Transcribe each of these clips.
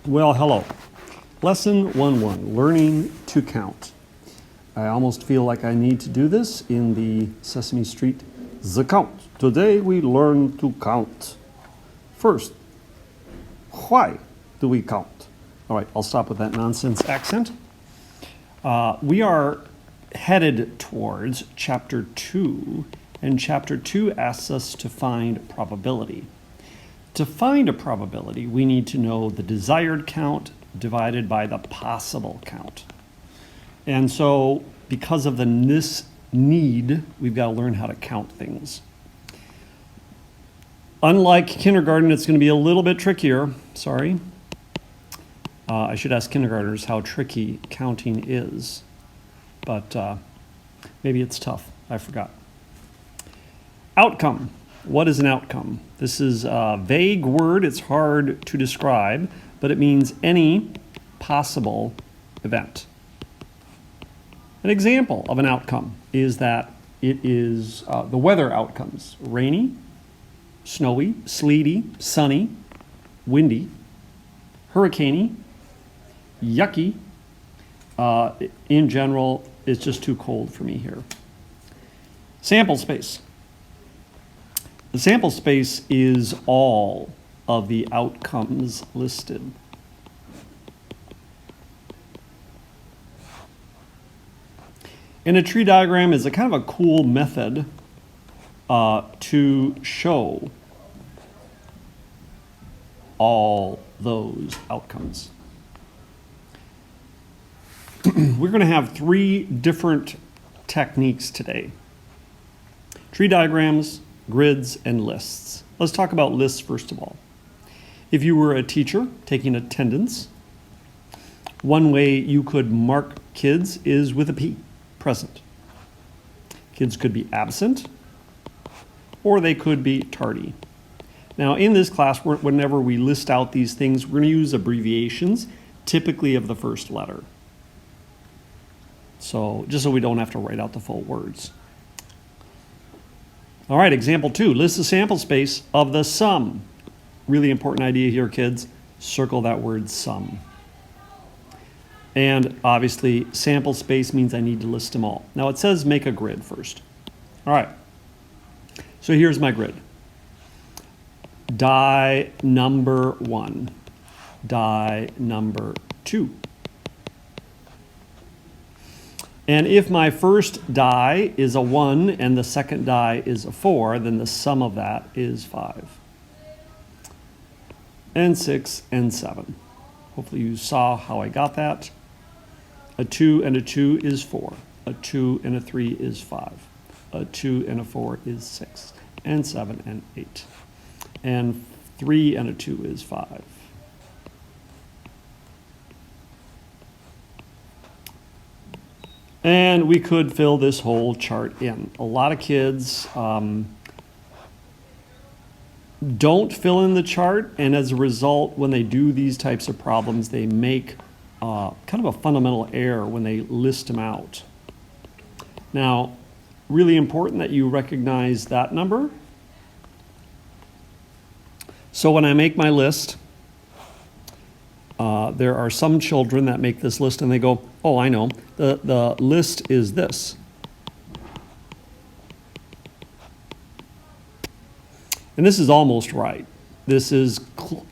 Well, hello. Lesson 1-1, learning to count. I almost feel like I need to do this in the Sesame Street The Count. Today we learn to count. First, why do we count? All right, I'll stop with that nonsense accent. We are headed towards Chapter 2, and Chapter 2 asks us to find probability. To find a probability, we need to know the desired count divided by the possible count. And so, because of this need, we've got to learn how to count things. Unlike kindergarten, it's going to be a little bit trickier. Sorry. I should ask kindergartners how tricky counting is, but maybe it's tough. I forgot. Outcome. What is an outcome? This is a vague word. It's hard to describe, but it means any possible event. An example of an outcome is that it is the weather outcomes: rainy, snowy, sleety, sunny, windy, hurricaney, yucky. In general, it's just too cold for me here. Sample space. The sample space is all of the outcomes listed. And a tree diagram is a kind of a cool method to show all those outcomes. We're going to have 3 different techniques today: tree diagrams, grids, and lists. Let's talk about lists first of all. If you were a teacher taking attendance, one way you could mark kids is with a P, present. Kids could be absent, or they could be tardy. Now, in this class, whenever we list out these things, we're going to use abbreviations, typically of the first letter. So, just so we don't have to write out the full words. All right, example 2, list the sample space of the sum. Really important idea here, kids. Circle that word sum. And obviously, sample space means I need to list them all. Now it says make a grid first. All right, so here's my grid. Die number 1, die number 2. And if my first die is a 1 and the second die is a 4, then the sum of that is 5. And 6 and 7. Hopefully you saw how I got that. A 2 and a 2 is 4. A 2 and a 3 is 5. A 2 and a 4 is 6. And 7 and 8. And 3 and a 2 is 5. And we could fill this whole chart in. A lot of kids don't fill in the chart, and as a result, when they do these types of problems, they make kind of a fundamental error when they list them out. Now, really important that you recognize that number. So when I make my list, there are some children that make this list and they go, oh, I know, the list is this. And this is almost right. This is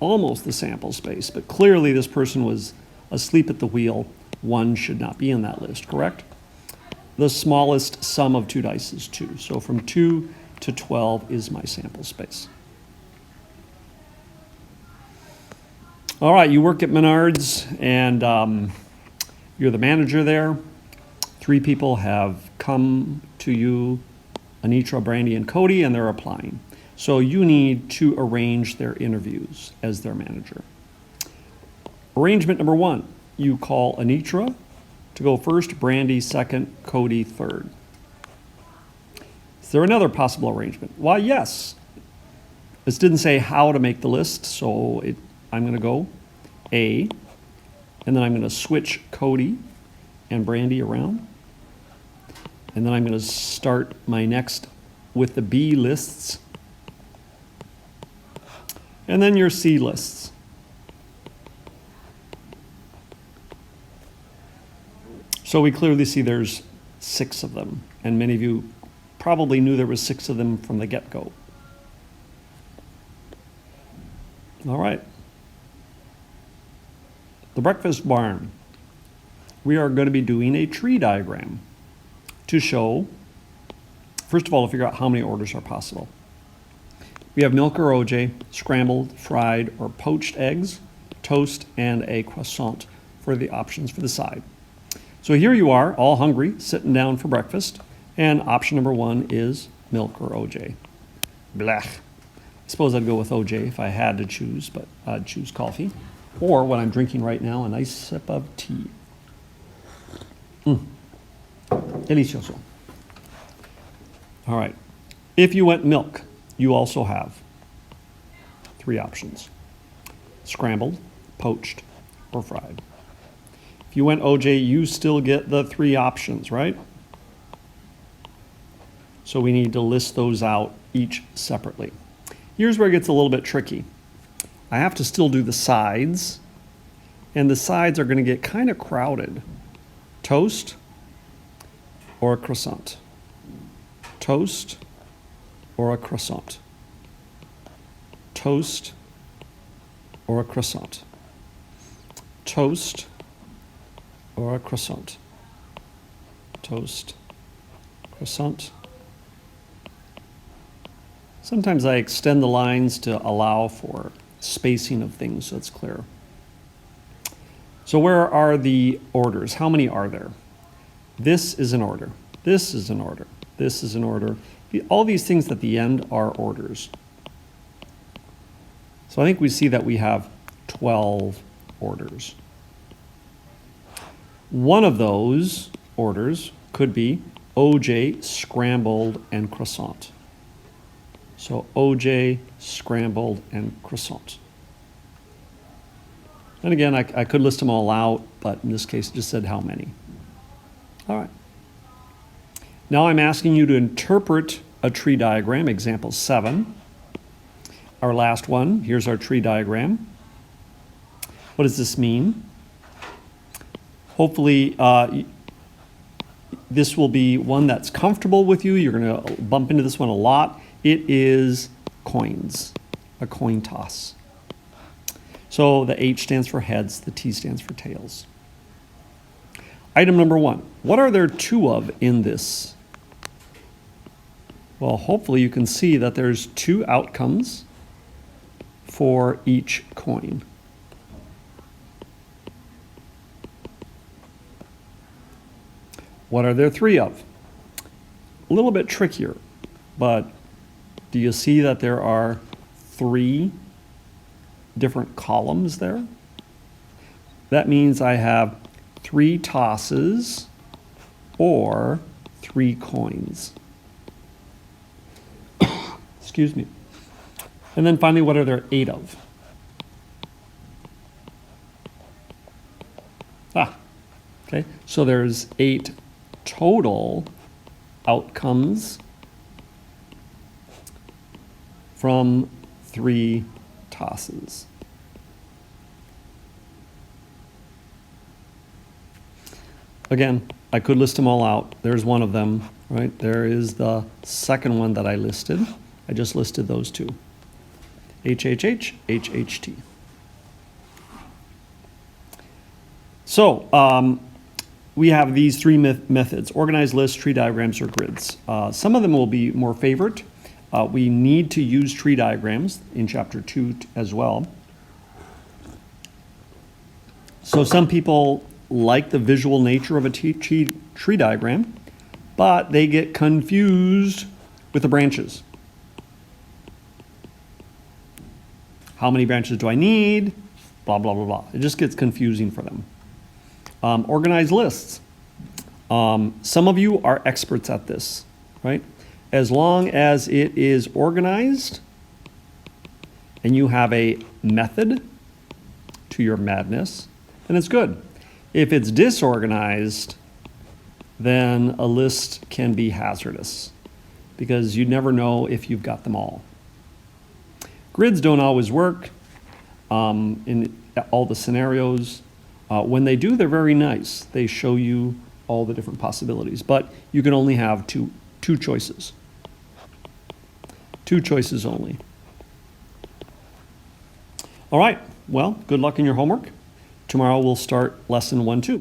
almost the sample space, but clearly this person was asleep at the wheel. 1 should not be in that list, correct? The smallest sum of 2 dice is 2. So from 2 to 12 is my sample space. All right, you work at Menards, and you're the manager there. 3 people have come to you, Anitra, Brandy, and Cody, and they're applying. So you need to arrange their interviews as their manager. Arrangement number 1, you call Anitra to go first, Brandy second, Cody third. Is there another possible arrangement? Why, yes. This didn't say how to make the list, so I'm going to go A, and then I'm going to switch Cody and Brandy around. And then I'm going to start my next with the B lists. And then your C lists. So we clearly see there's 6 of them, and many of you probably knew there was 6 of them from the get-go. All right. The breakfast barn. We are going to be doing a tree diagram to show, first of all, to figure out how many orders are possible. We have milk or OJ, scrambled, fried, or poached eggs, toast, and a croissant for the options for the side. So here you are, all hungry, sitting down for breakfast, and option number 1 is milk or OJ. Blech. I suppose I'd go with OJ if I had to choose, but I'd choose coffee. Or what I'm drinking right now, a nice sip of tea. Delicioso. All right. If you went milk, you also have 3 options: scrambled, poached, or fried. If you went OJ, you still get the 3 options, right? So we need to list those out each separately. Here's where it gets a little bit tricky. I have to still do the sides, and the sides are going to get kind of crowded. Toast or a croissant? Toast or a croissant? Toast or a croissant? Toast or a croissant? Toast, croissant. Sometimes I extend the lines to allow for spacing of things so it's clear. So where are the orders? How many are there? This is an order. This is an order. This is an order. All these things at the end are orders. So I think we see that we have 12 orders. One of those orders could be OJ, scrambled, and croissant. So OJ, scrambled, and croissant. And again, I could list them all out, but in this case, it just said how many. All right. Now I'm asking you to interpret a tree diagram, example 7. Our last one, here's our tree diagram. What does this mean? Hopefully, this will be one that's comfortable with you. You're going to bump into this one a lot. It is coins, a coin toss. So the H stands for heads, the T stands for tails. Item number 1, what are there 2 of in this? Well, hopefully you can see that there's 2 outcomes for each coin. What are there 3 of? A little bit trickier, but do you see that there are 3 different columns there? That means I have 3 tosses or 3 coins. Excuse me. And then finally, what are there 8 of? Okay, so there's 8 total outcomes from 3 tosses. Again, I could list them all out. There's one of them, right? There is the second one that I listed. I just listed those 2. HHH, HHT. So, we have these 3 methods: organized lists, tree diagrams, or grids. Some of them will be more favorite. We need to use tree diagrams in chapter 2 as well. So some people like the visual nature of a tree diagram, but they get confused with the branches. How many branches do I need? Blah, blah, blah, blah. It just gets confusing for them. Organized lists. Some of you are experts at this, right? As long as it is organized and you have a method to your madness, then it's good. If it's disorganized, then a list can be hazardous because you never know if you've got them all. Grids don't always work in all the scenarios. When they do, they're very nice. They show you all the different possibilities. But you can only have two choices. Two choices only. All right, well, good luck in your homework. Tomorrow we'll start lesson 1, 2.